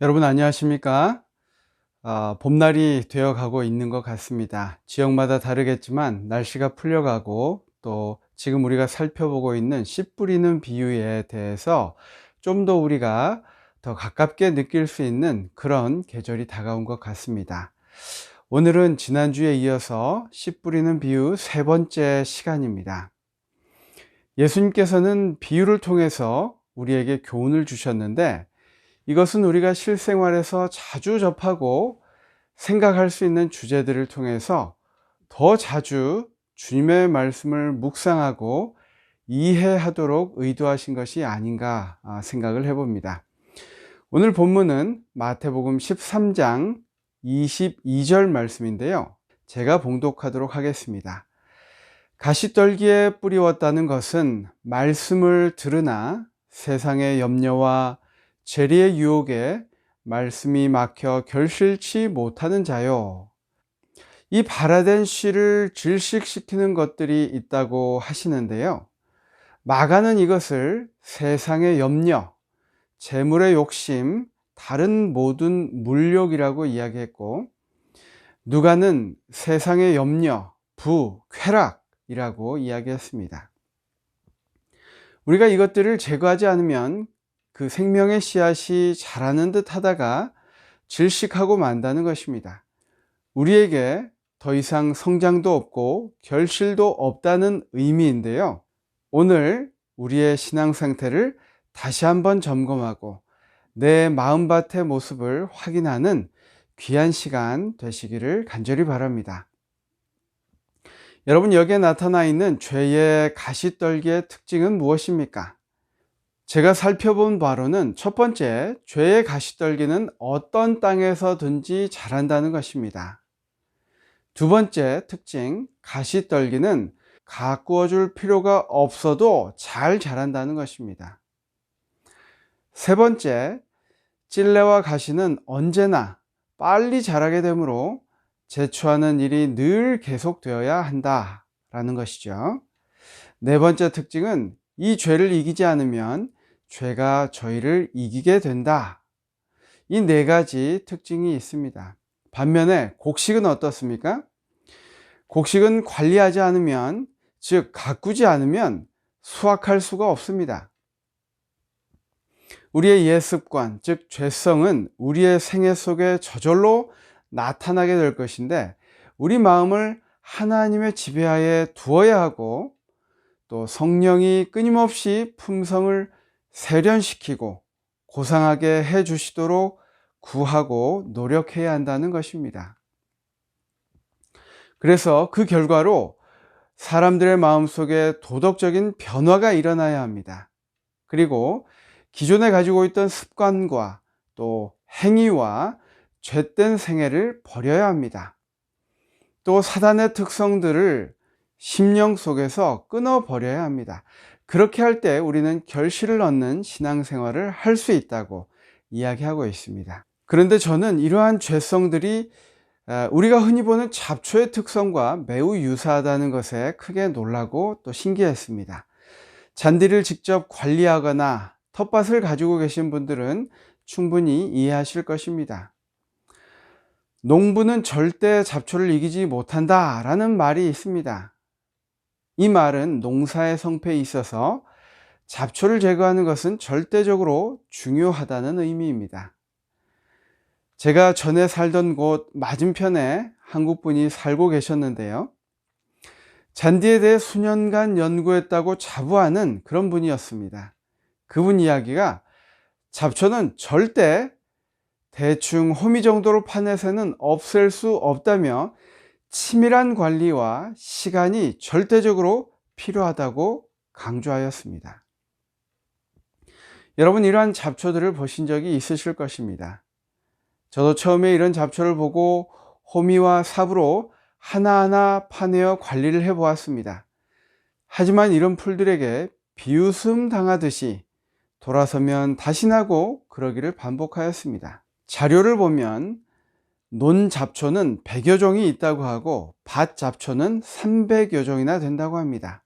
여러분 안녕하십니까? 봄날이 되어 가고 있는 것 같습니다. 지역마다 다르겠지만 날씨가 풀려가고 또 지금 우리가 살펴보고 있는 씨 뿌리는 비유에 대해서 좀 더 우리가 더 가깝게 느낄 수 있는 그런 계절이 다가온 것 같습니다. 오늘은 지난주에 이어서 씨 뿌리는 비유 세 번째 시간입니다. 예수님께서는 비유를 통해서 우리에게 교훈을 주셨는데 이것은 우리가 실생활에서 자주 접하고 생각할 수 있는 주제들을 통해서 더 자주 주님의 말씀을 묵상하고 이해하도록 의도하신 것이 아닌가 생각을 해봅니다. 오늘 본문은 마태복음 13장 22절 말씀인데요. 제가 봉독하도록 하겠습니다. 가시떨기에 뿌리웠다는 것은 말씀을 들으나 세상의 염려와 재리의 유혹에 말씀이 막혀 결실치 못하는 자요. 이 발화된 씨를 질식시키는 것들이 있다고 하시는데요. 마가는 이것을 세상의 염려, 재물의 욕심, 다른 모든 물욕이라고 이야기했고, 누가는 세상의 염려, 부, 쾌락이라고 이야기했습니다. 우리가 이것들을 제거하지 않으면 그 생명의 씨앗이 자라는 듯 하다가 질식하고 만다는 것입니다. 우리에게 더 이상 성장도 없고 결실도 없다는 의미인데요. 오늘 우리의 신앙 상태를 다시 한번 점검하고 내 마음밭의 모습을 확인하는 귀한 시간 되시기를 간절히 바랍니다. 여러분, 여기에 나타나 있는 죄의 가시떨기의 특징은 무엇입니까? 제가 살펴본 바로는 첫 번째, 죄의 가시떨기는 어떤 땅에서든지 자란다는 것입니다. 두 번째 특징, 가시떨기는 가꾸어 줄 필요가 없어도 잘 자란다는 것입니다. 세 번째, 찔레와 가시는 언제나 빨리 자라게 되므로 제초하는 일이 늘 계속되어야 한다라는 것이죠. 네 번째 특징은 이 죄를 이기지 않으면 죄가 저희를 이기게 된다. 이 네 가지 특징이 있습니다. 반면에 곡식은 어떻습니까? 곡식은 관리하지 않으면, 즉 가꾸지 않으면 수확할 수가 없습니다. 우리의 옛 습관, 즉 죄성은 우리의 생애 속에 저절로 나타나게 될 것인데, 우리 마음을 하나님의 지배하에 두어야 하고 또 성령이 끊임없이 품성을 세련시키고 고상하게 해 주시도록 구하고 노력해야 한다는 것입니다. 그래서 그 결과로 사람들의 마음속에 도덕적인 변화가 일어나야 합니다. 그리고 기존에 가지고 있던 습관과 또 행위와 죄된 생애를 버려야 합니다. 또 사단의 특성들을 심령 속에서 끊어버려야 합니다. 그렇게 할 때 우리는 결실을 얻는 신앙생활을 할 수 있다고 이야기하고 있습니다. 그런데 저는 이러한 죄성들이 우리가 흔히 보는 잡초의 특성과 매우 유사하다는 것에 크게 놀라고 또 신기했습니다. 잔디를 직접 관리하거나 텃밭을 가지고 계신 분들은 충분히 이해하실 것입니다. 농부는 절대 잡초를 이기지 못한다 라는 말이 있습니다. 이 말은 농사의 성패에 있어서 잡초를 제거하는 것은 절대적으로 중요하다는 의미입니다. 제가 전에 살던 곳 맞은편에 한국분이 살고 계셨는데요. 잔디에 대해 수년간 연구했다고 자부하는 그런 분이었습니다. 그분 이야기가 잡초는 절대 대충 호미 정도로 파내서는 없앨 수 없다며 치밀한 관리와 시간이 절대적으로 필요하다고 강조하였습니다. 여러분, 이러한 잡초들을 보신 적이 있으실 것입니다. 저도 처음에 이런 잡초를 보고 호미와 삽으로 하나하나 파내어 관리를 해 보았습니다. 하지만 이런 풀들에게 비웃음 당하듯이 돌아서면 다시 나고 그러기를 반복하였습니다. 자료를 보면 논 잡초는 100여 종이 있다고 하고 밭 잡초는 300여 종이나 된다고 합니다.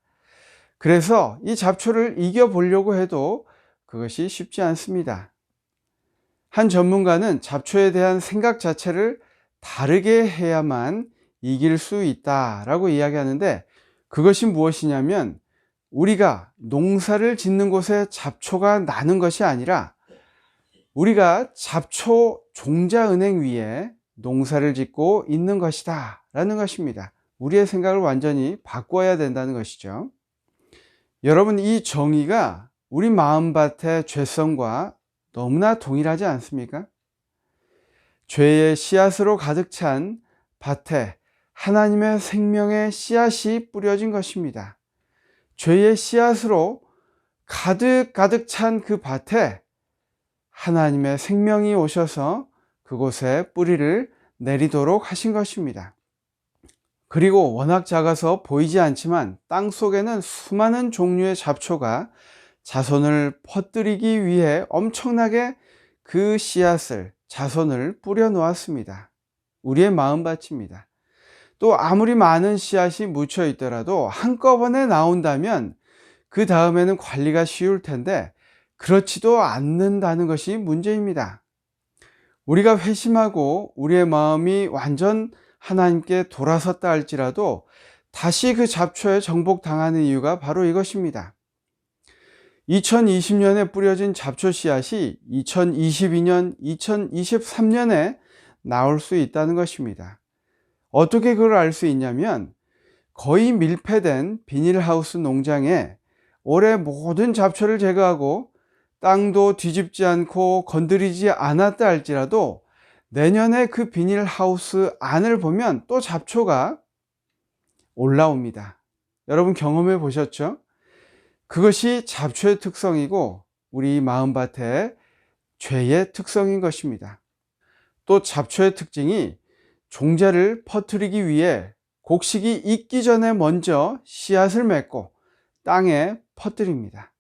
그래서 이 잡초를 이겨보려고 해도 그것이 쉽지 않습니다. 한 전문가는 잡초에 대한 생각 자체를 다르게 해야만 이길 수 있다라고 이야기하는데, 그것이 무엇이냐면 우리가 농사를 짓는 곳에 잡초가 나는 것이 아니라 우리가 잡초 종자은행 위에 농사를 짓고 있는 것이다 라는 것입니다. 우리의 생각을 완전히 바꿔야 된다는 것이죠. 여러분, 이 정의가 우리 마음밭의 죄성과 너무나 동일하지 않습니까? 죄의 씨앗으로 가득 찬 밭에 하나님의 생명의 씨앗이 뿌려진 것입니다. 죄의 씨앗으로 가득 찬 그 밭에 하나님의 생명이 오셔서 그곳에 뿌리를 내리도록 하신 것입니다. 그리고 워낙 작아서 보이지 않지만 땅 속에는 수많은 종류의 잡초가 자손을 퍼뜨리기 위해 엄청나게 그 씨앗을, 자손을 뿌려 놓았습니다. 우리의 마음밭입니다. 또 아무리 많은 씨앗이 묻혀 있더라도 한꺼번에 나온다면 그 다음에는 관리가 쉬울 텐데 그렇지도 않는다는 것이 문제입니다. 우리가 회심하고 우리의 마음이 완전 하나님께 돌아섰다 할지라도 다시 그 잡초에 정복당하는 이유가 바로 이것입니다. 2020년에 뿌려진 잡초 씨앗이 2022년, 2023년에 나올 수 있다는 것입니다. 어떻게 그걸 알 수 있냐면 거의 밀폐된 비닐하우스 농장에 올해 모든 잡초를 제거하고 땅도 뒤집지 않고 건드리지 않았다 할지라도 내년에 그 비닐하우스 안을 보면 또 잡초가 올라옵니다. 여러분 경험해 보셨죠? 그것이 잡초의 특성이고 우리 마음밭의 죄의 특성인 것입니다. 또 잡초의 특징이 종자를 퍼뜨리기 위해 곡식이 익기 전에 먼저 씨앗을 맺고 땅에 퍼뜨립니다.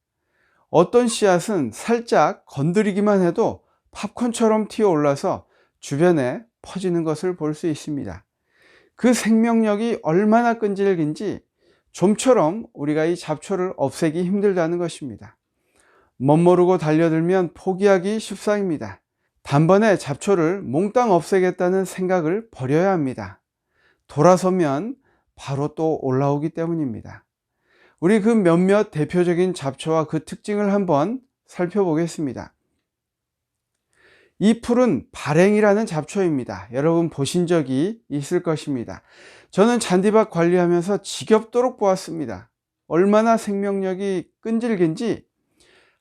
어떤 씨앗은 살짝 건드리기만 해도 팝콘처럼 튀어올라서 주변에 퍼지는 것을 볼 수 있습니다. 그 생명력이 얼마나 끈질긴지 좀처럼 우리가 이 잡초를 없애기 힘들다는 것입니다. 멋모르고 달려들면 포기하기 십상입니다. 단번에 잡초를 몽땅 없애겠다는 생각을 버려야 합니다. 돌아서면 바로 또 올라오기 때문입니다. 우리 그 몇몇 대표적인 잡초와 그 특징을 한번 살펴보겠습니다. 이 풀은 발행이라는 잡초입니다. 여러분 보신 적이 있을 것입니다. 저는 잔디밭 관리하면서 지겹도록 보았습니다. 얼마나 생명력이 끈질긴지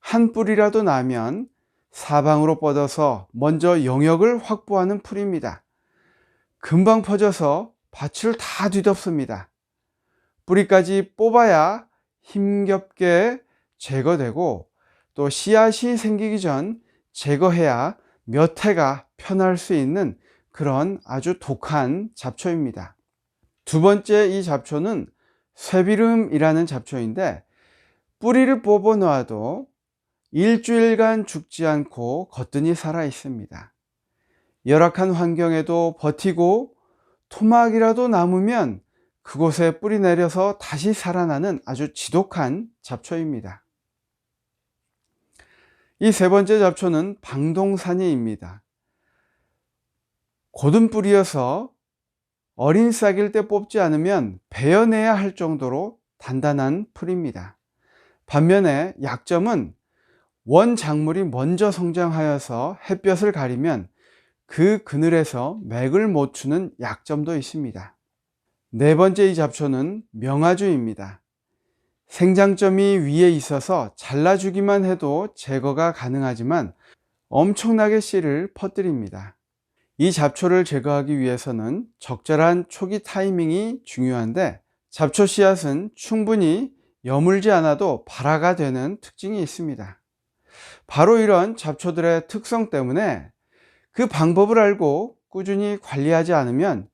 한 뿌리라도 나면 사방으로 뻗어서 먼저 영역을 확보하는 풀입니다. 금방 퍼져서 밭을 다 뒤덮습니다. 뿌리까지 뽑아야 힘겹게 제거되고 또 씨앗이 생기기 전 제거해야 몇 해가 편할 수 있는 그런 아주 독한 잡초입니다. 두 번째 이 잡초는 쇠비름이라는 잡초인데 뿌리를 뽑아 놓아도 일주일간 죽지 않고 거뜬히 살아 있습니다. 열악한 환경에도 버티고 토막이라도 남으면 그곳에 뿌리 내려서 다시 살아나는 아주 지독한 잡초입니다. 이 세 번째 잡초는 방동산이입니다. 곧은 뿌리여서 어린 싹일 때 뽑지 않으면 베어내야 할 정도로 단단한 풀입니다. 반면에 약점은 원작물이 먼저 성장하여서 햇볕을 가리면 그 그늘에서 맥을 못 추는 약점도 있습니다. 네 번째 이 잡초는 명아주입니다. 생장점이 위에 있어서 잘라주기만 해도 제거가 가능하지만 엄청나게 씨를 퍼뜨립니다. 이 잡초를 제거하기 위해서는 적절한 초기 타이밍이 중요한데 잡초 씨앗은 충분히 여물지 않아도 발화가 되는 특징이 있습니다. 바로 이런 잡초들의 특성 때문에 그 방법을 알고 꾸준히 관리하지 않으면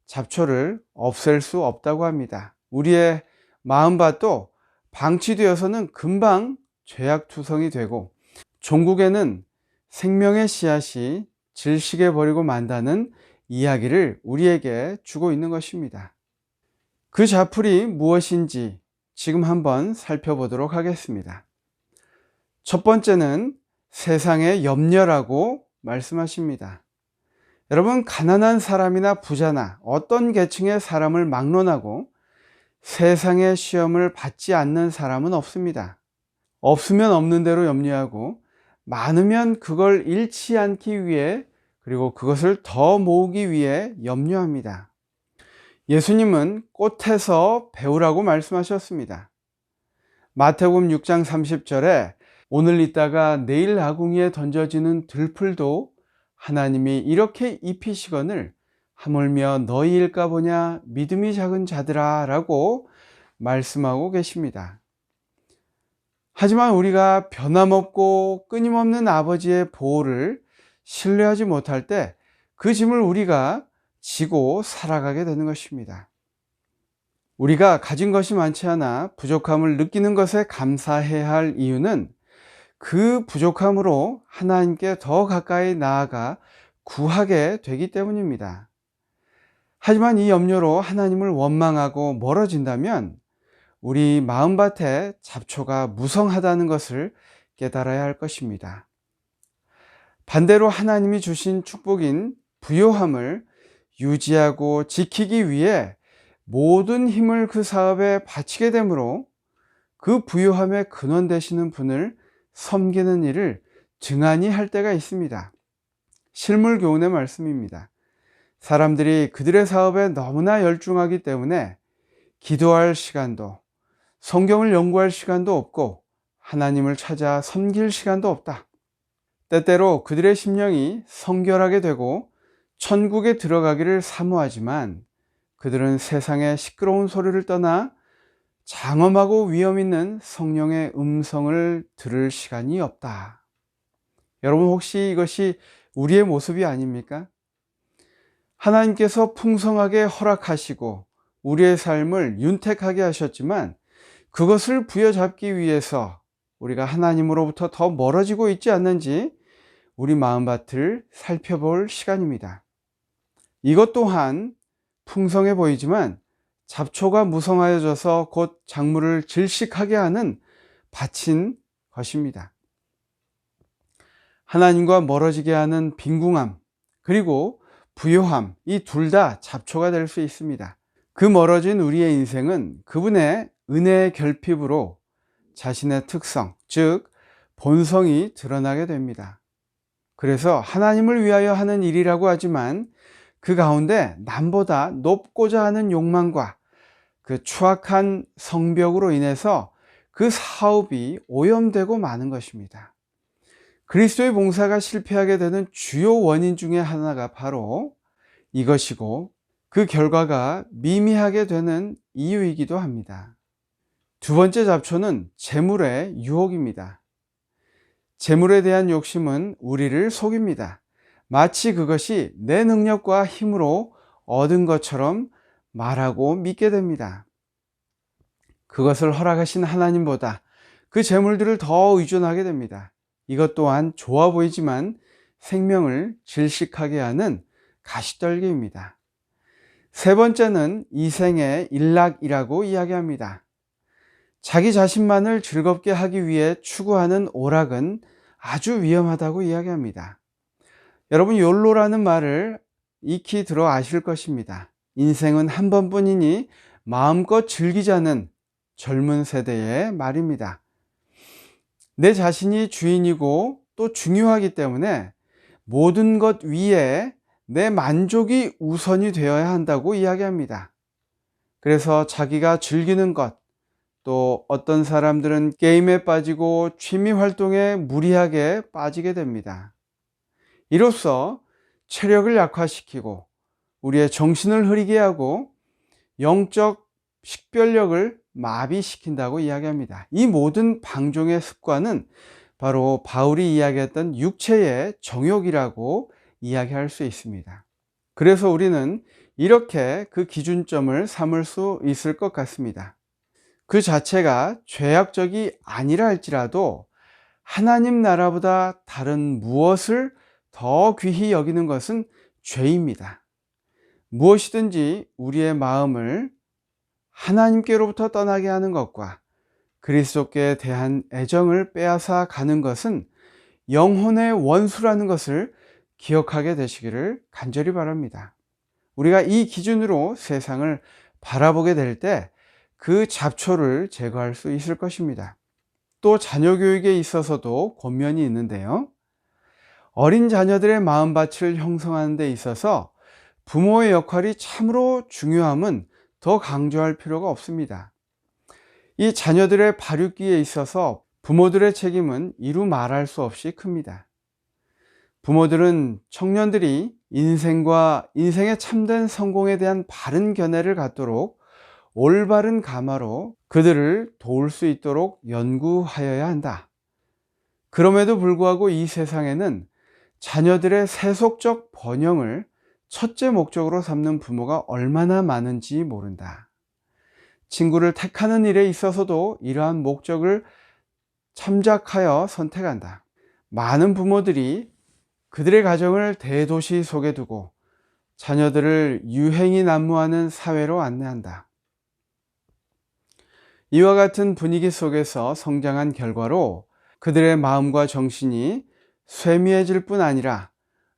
잡초를 없앨 수 없다고 합니다. 우리의 마음밭도 방치되어서는 금방 죄악투성이 되고 종국에는 생명의 씨앗이 질식해 버리고 만다는 이야기를 우리에게 주고 있는 것입니다. 그 잡풀이 무엇인지 지금 한번 살펴보도록 하겠습니다. 첫 번째는 세상의 염려라고 말씀하십니다. 여러분, 가난한 사람이나 부자나 어떤 계층의 사람을 막론하고 세상의 시험을 받지 않는 사람은 없습니다. 없으면 없는 대로 염려하고 많으면 그걸 잃지 않기 위해, 그리고 그것을 더 모으기 위해 염려합니다. 예수님은 꽃에서 배우라고 말씀하셨습니다. 마태복음 6장 30절에 오늘 있다가 내일 아궁이에 던져지는 들풀도 하나님이 이렇게 입히시거늘 하물며 너희일까 보냐 믿음이 작은 자들아 라고 말씀하고 계십니다. 하지만 우리가 변함없고 끊임없는 아버지의 보호를 신뢰하지 못할 때 그 짐을 우리가 지고 살아가게 되는 것입니다. 우리가 가진 것이 많지 않아 부족함을 느끼는 것에 감사해야 할 이유는 그 부족함으로 하나님께 더 가까이 나아가 구하게 되기 때문입니다. 하지만 이 염려로 하나님을 원망하고 멀어진다면 우리 마음밭에 잡초가 무성하다는 것을 깨달아야 할 것입니다. 반대로 하나님이 주신 축복인 부요함을 유지하고 지키기 위해 모든 힘을 그 사업에 바치게 되므로 그 부요함의 근원 되시는 분을 섬기는 일을 증안히 할 때가 있습니다. 실물 교훈의 말씀입니다. 사람들이 그들의 사업에 너무나 열중하기 때문에 기도할 시간도, 성경을 연구할 시간도 없고 하나님을 찾아 섬길 시간도 없다. 때때로 그들의 심령이 성결하게 되고 천국에 들어가기를 사모하지만 그들은 세상의 시끄러운 소리를 떠나 장엄하고 위험 있는 성령의 음성을 들을 시간이 없다. 여러분, 혹시 이것이 우리의 모습이 아닙니까? 하나님께서 풍성하게 허락하시고 우리의 삶을 윤택하게 하셨지만 그것을 부여잡기 위해서 우리가 하나님으로부터 더 멀어지고 있지 않는지 우리 마음밭을 살펴볼 시간입니다. 이것 또한 풍성해 보이지만 잡초가 무성하여져서 곧 작물을 질식하게 하는 밭인 것입니다. 하나님과 멀어지게 하는 빈궁함 그리고 부요함, 이 둘 다 잡초가 될 수 있습니다. 그 멀어진 우리의 인생은 그분의 은혜의 결핍으로 자신의 특성, 즉 본성이 드러나게 됩니다. 그래서 하나님을 위하여 하는 일이라고 하지만 그 가운데 남보다 높고자 하는 욕망과 그 추악한 성벽으로 인해서 그 사업이 오염되고 마는 것입니다. 그리스도의 봉사가 실패하게 되는 주요 원인 중에 하나가 바로 이것이고 그 결과가 미미하게 되는 이유이기도 합니다. 두 번째 잡초는 재물의 유혹입니다. 재물에 대한 욕심은 우리를 속입니다. 마치 그것이 내 능력과 힘으로 얻은 것처럼 말하고 믿게 됩니다. 그것을 허락하신 하나님보다 그 재물들을 더 의존하게 됩니다. 이것 또한 좋아 보이지만 생명을 질식하게 하는 가시떨기입니다. 세 번째는 이생의 일락이라고 이야기합니다. 자기 자신만을 즐겁게 하기 위해 추구하는 오락은 아주 위험하다고 이야기합니다. 여러분, 욜로라는 말을 익히 들어 아실 것입니다. 인생은 한 번뿐이니 마음껏 즐기자는 젊은 세대의 말입니다. 내 자신이 주인이고 또 중요하기 때문에 모든 것 위에 내 만족이 우선이 되어야 한다고 이야기합니다. 그래서 자기가 즐기는 것, 또 어떤 사람들은 게임에 빠지고 취미 활동에 무리하게 빠지게 됩니다. 이로써 체력을 약화시키고 우리의 정신을 흐리게 하고 영적 식별력을 마비시킨다고 이야기합니다. 이 모든 방종의 습관은 바로 바울이 이야기했던 육체의 정욕이라고 이야기할 수 있습니다. 그래서 우리는 이렇게 그 기준점을 삼을 수 있을 것 같습니다. 그 자체가 죄악적이 아니라 할지라도 하나님 나라보다 다른 무엇을 더 귀히 여기는 것은 죄입니다. 무엇이든지 우리의 마음을 하나님께로부터 떠나게 하는 것과 그리스도께 대한 애정을 빼앗아 가는 것은 영혼의 원수라는 것을 기억하게 되시기를 간절히 바랍니다. 우리가 이 기준으로 세상을 바라보게 될 때 그 잡초를 제거할 수 있을 것입니다. 또 자녀 교육에 있어서도 권면이 있는데요. 어린 자녀들의 마음밭을 형성하는 데 있어서 부모의 역할이 참으로 중요함은 더 강조할 필요가 없습니다. 이 자녀들의 발육기에 있어서 부모들의 책임은 이루 말할 수 없이 큽니다. 부모들은 청년들이 인생과 인생의 참된 성공에 대한 바른 견해를 갖도록 올바른 감화로 그들을 도울 수 있도록 연구하여야 한다. 그럼에도 불구하고 이 세상에는 자녀들의 세속적 번영을 첫째 목적으로 삼는 부모가 얼마나 많은지 모른다. 친구를 택하는 일에 있어서도 이러한 목적을 참작하여 선택한다. 많은 부모들이 그들의 가정을 대도시 속에 두고 자녀들을 유행이 난무하는 사회로 안내한다. 이와 같은 분위기 속에서 성장한 결과로 그들의 마음과 정신이 쇠미해질 뿐 아니라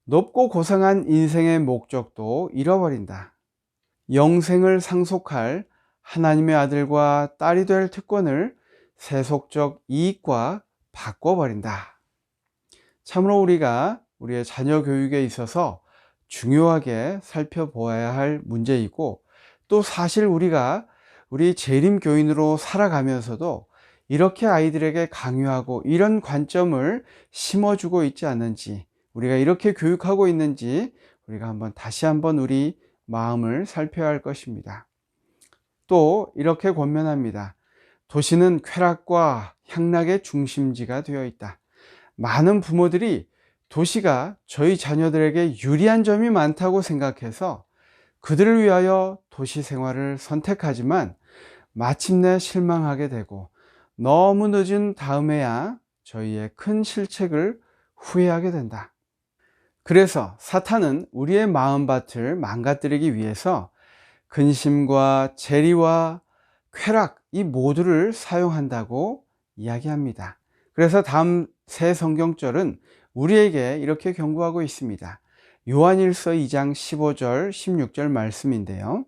높고 고상한 인생의 목적도 잃어버린다. 영생을 상속할 하나님의 아들과 딸이 될 특권을 세속적 이익과 바꿔버린다. 참으로 우리가 우리의 자녀 교육에 있어서 중요하게 살펴보아야 할 문제이고, 또 사실 우리가 우리 재림 교인으로 살아가면서도 이렇게 아이들에게 강요하고 이런 관점을 심어주고 있지 않는지, 우리가 이렇게 교육하고 있는지 우리가 다시 한번 우리 마음을 살펴야 할 것입니다. 또 이렇게 권면합니다. 도시는 쾌락과 향락의 중심지가 되어 있다. 많은 부모들이 도시가 저희 자녀들에게 유리한 점이 많다고 생각해서 그들을 위하여 도시 생활을 선택하지만 마침내 실망하게 되고 너무 늦은 다음에야 저희의 큰 실책을 후회하게 된다. 그래서 사탄은 우리의 마음밭을 망가뜨리기 위해서 근심과 재리와 쾌락, 이 모두를 사용한다고 이야기합니다. 그래서 다음 세 성경절은 우리에게 이렇게 경고하고 있습니다. 요한일서 2장 15절 16절 말씀인데요.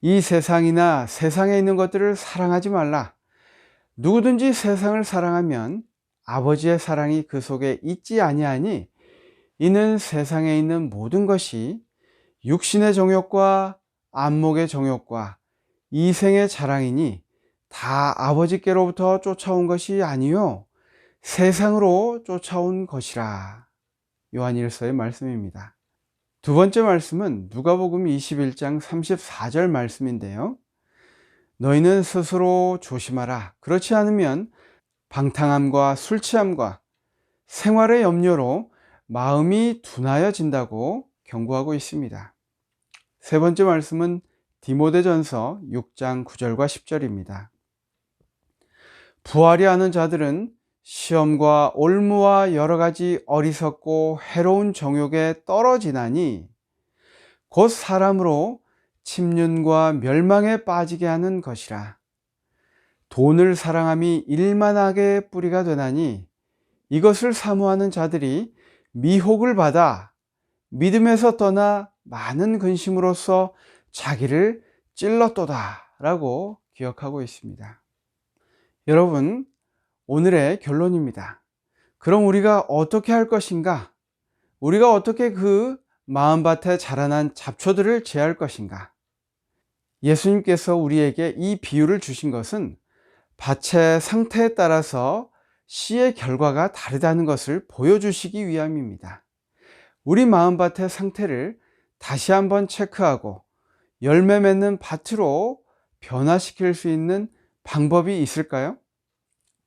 이 세상이나 세상에 있는 것들을 사랑하지 말라. 누구든지 세상을 사랑하면 아버지의 사랑이 그 속에 있지 아니하니, 이는 세상에 있는 모든 것이 육신의 정욕과 안목의 정욕과 이생의 자랑이니 다 아버지께로부터 쫓아온 것이 아니요 세상으로 쫓아온 것이라. 요한일서의 말씀입니다. 두 번째 말씀은 누가복음 21장 34절 말씀인데요. 너희는 스스로 조심하라. 그렇지 않으면 방탕함과 술취함과 생활의 염려로 마음이 둔하여진다고 경고하고 있습니다. 세 번째 말씀은 디모데전서 6장 9절과 10절입니다. 부하려 하는 자들은 시험과 올무와 여러 가지 어리석고 해로운 정욕에 떨어지나니 곧 사람으로 침륜과 멸망에 빠지게 하는 것이라. 돈을 사랑함이 일만하게 뿌리가 되나니 이것을 사모하는 자들이 미혹을 받아 믿음에서 떠나 많은 근심으로써 자기를 찔렀도다 라고 기억하고 있습니다. 여러분, 오늘의 결론입니다. 그럼 우리가 어떻게 할 것인가? 우리가 어떻게 그 마음밭에 자라난 잡초들을 제할 것인가? 예수님께서 우리에게 이 비유를 주신 것은 밭의 상태에 따라서 씨의 결과가 다르다는 것을 보여주시기 위함입니다. 우리 마음밭의 상태를 다시 한번 체크하고 열매 맺는 밭으로 변화시킬 수 있는 방법이 있을까요?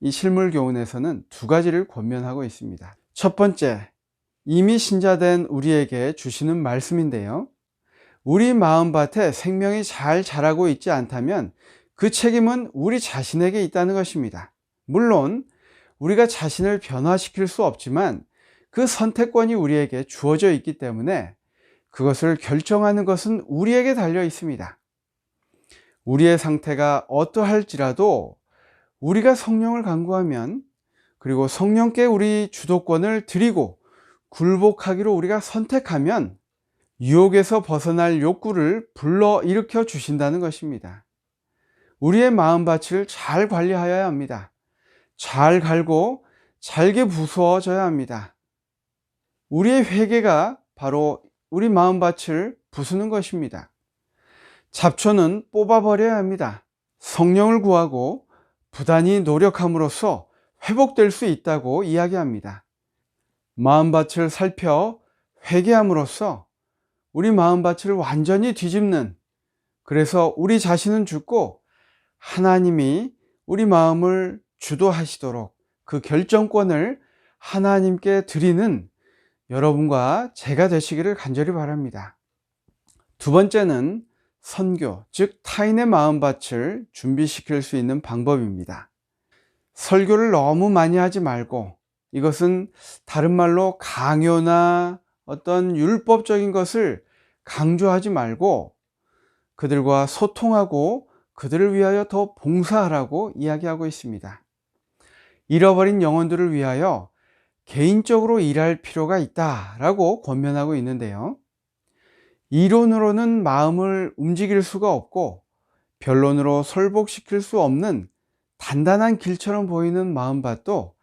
이 실물 교훈에서는 두 가지를 권면하고 있습니다. 첫 번째, 이미 신자된 우리에게 주시는 말씀인데요. 우리 마음밭에 생명이 잘 자라고 있지 않다면 그 책임은 우리 자신에게 있다는 것입니다. 물론 우리가 자신을 변화시킬 수 없지만 그 선택권이 우리에게 주어져 있기 때문에 그것을 결정하는 것은 우리에게 달려 있습니다. 우리의 상태가 어떠할지라도 우리가 성령을 간구하면, 그리고 성령께 우리 주도권을 드리고 굴복하기로 우리가 선택하면 유혹에서 벗어날 욕구를 불러일으켜 주신다는 것입니다. 우리의 마음밭을 잘 관리하여야 합니다. 잘 갈고 잘게 부수어져야 합니다. 우리의 회개가 바로 우리 마음밭을 부수는 것입니다. 잡초는 뽑아버려야 합니다. 성령을 구하고 부단히 노력함으로써 회복될 수 있다고 이야기합니다. 마음밭을 살펴 회개함으로써 우리 마음밭을 완전히 뒤집는, 그래서 우리 자신은 죽고 하나님이 우리 마음을 주도하시도록 그 결정권을 하나님께 드리는 여러분과 제가 되시기를 간절히 바랍니다. 두 번째는 선교, 즉 타인의 마음밭을 준비시킬 수 있는 방법입니다. 설교를 너무 많이 하지 말고, 이것은 다른 말로 강요나 어떤 율법적인 것을 강조하지 말고 그들과 소통하고 그들을 위하여 더 봉사하라고 이야기하고 있습니다. 잃어버린 영혼들을 위하여 개인적으로 일할 필요가 있다라고 권면하고 있는데요. 이론으로는 마음을 움직일 수가 없고 변론으로 설복시킬 수 없는 단단한 길처럼 보이는 마음밭도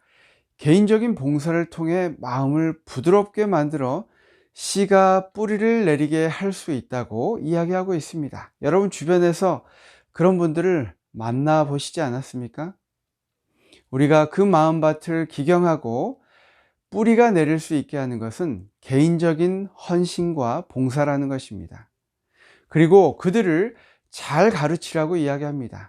개인적인 봉사를 통해 마음을 부드럽게 만들어 씨가 뿌리를 내리게 할 수 있다고 이야기하고 있습니다. 여러분 주변에서 그런 분들을 만나보시지 않았습니까? 우리가 그 마음밭을 기경하고 뿌리가 내릴 수 있게 하는 것은 개인적인 헌신과 봉사라는 것입니다. 그리고 그들을 잘 가르치라고 이야기합니다.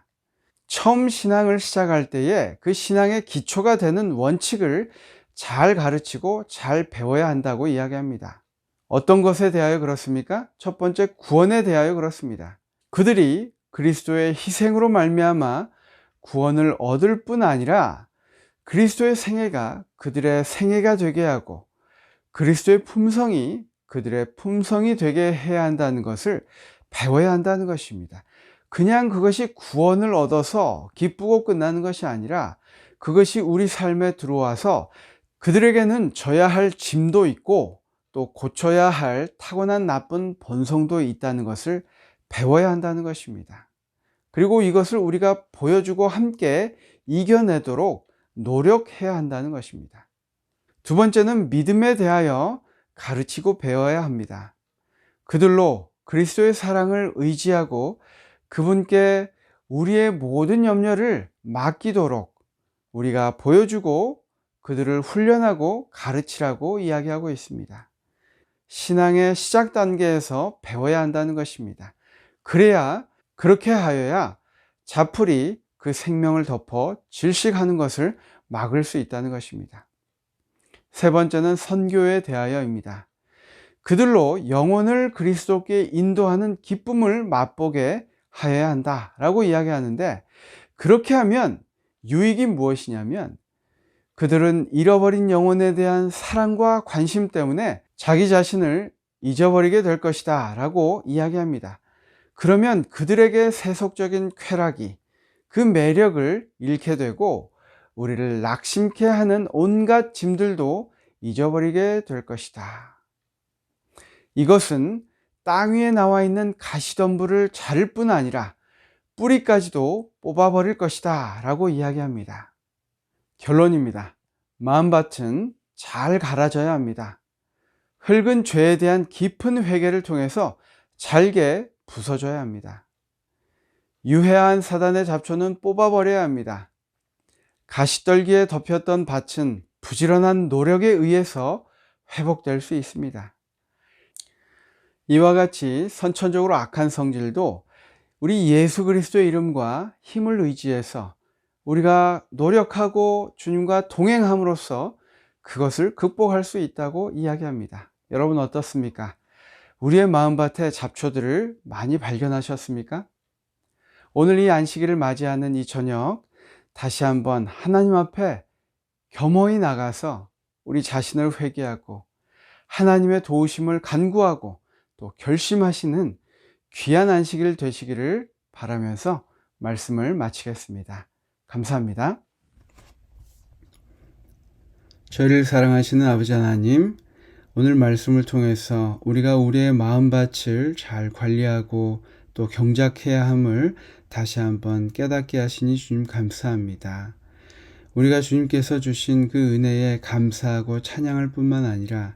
처음 신앙을 시작할 때에 그 신앙의 기초가 되는 원칙을 잘 가르치고 잘 배워야 한다고 이야기합니다. 어떤 것에 대하여 그렇습니까? 첫 번째, 구원에 대하여 그렇습니다. 그들이 그리스도의 희생으로 말미암아 구원을 얻을 뿐 아니라 그리스도의 생애가 그들의 생애가 되게 하고 그리스도의 품성이 그들의 품성이 되게 해야 한다는 것을 배워야 한다는 것입니다. 그냥 그것이 구원을 얻어서 기쁘고 끝나는 것이 아니라 그것이 우리 삶에 들어와서 그들에게는 져야 할 짐도 있고 또 고쳐야 할 타고난 나쁜 본성도 있다는 것을 배워야 한다는 것입니다. 그리고 이것을 우리가 보여주고 함께 이겨내도록 노력해야 한다는 것입니다. 두 번째는 믿음에 대하여 가르치고 배워야 합니다. 그들로 그리스도의 사랑을 의지하고 그분께 우리의 모든 염려를 맡기도록 우리가 보여주고 그들을 훈련하고 가르치라고 이야기하고 있습니다. 신앙의 시작 단계에서 배워야 한다는 것입니다. 그렇게 하여야 자풀이 그 생명을 덮어 질식하는 것을 막을 수 있다는 것입니다. 세 번째는 선교에 대하여입니다. 그들로 영혼을 그리스도께 인도하는 기쁨을 맛보게 하여야 한다라고 이야기하는데, 그렇게 하면 유익이 무엇이냐면 그들은 잃어버린 영혼에 대한 사랑과 관심 때문에 자기 자신을 잊어버리게 될 것이다 라고 이야기합니다. 그러면 그들에게 세속적인 쾌락이 그 매력을 잃게 되고 우리를 낙심케 하는 온갖 짐들도 잊어버리게 될 것이다. 이것은 땅 위에 나와 있는 가시덤불을 자를 뿐 아니라 뿌리까지도 뽑아버릴 것이다 라고 이야기합니다. 결론입니다. 마음밭은 잘 갈아져야 합니다. 흙은 죄에 대한 깊은 회개를 통해서 잘게 부서져야 합니다. 유해한 사단의 잡초는 뽑아버려야 합니다. 가시떨기에 덮였던 밭은 부지런한 노력에 의해서 회복될 수 있습니다. 이와 같이 선천적으로 악한 성질도 우리 예수 그리스도의 이름과 힘을 의지해서 우리가 노력하고 주님과 동행함으로써 그것을 극복할 수 있다고 이야기합니다. 여러분 어떻습니까? 우리의 마음밭에 잡초들을 많이 발견하셨습니까? 오늘 이 안식일을 맞이하는 이 저녁 다시 한번 하나님 앞에 겸허히 나가서 우리 자신을 회개하고 하나님의 도우심을 간구하고 또 결심하시는 귀한 안식일 되시기를 바라면서 말씀을 마치겠습니다. 감사합니다. 저희를 사랑하시는 아버지 하나님, 오늘 말씀을 통해서 우리가 우리의 마음밭을 잘 관리하고 또 경작해야 함을 다시 한번 깨닫게 하시니 주님 감사합니다. 우리가 주님께서 주신 그 은혜에 감사하고 찬양할 뿐만 아니라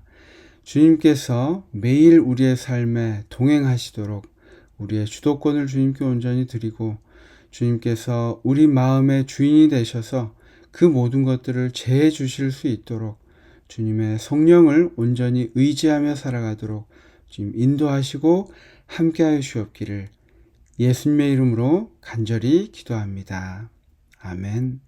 주님께서 매일 우리의 삶에 동행하시도록 우리의 주도권을 주님께 온전히 드리고 주님께서 우리 마음의 주인이 되셔서 그 모든 것들을 제해 주실 수 있도록 주님의 성령을 온전히 의지하며 살아가도록 주님 인도하시고 함께하여 주옵기를 예수님의 이름으로 간절히 기도합니다. 아멘.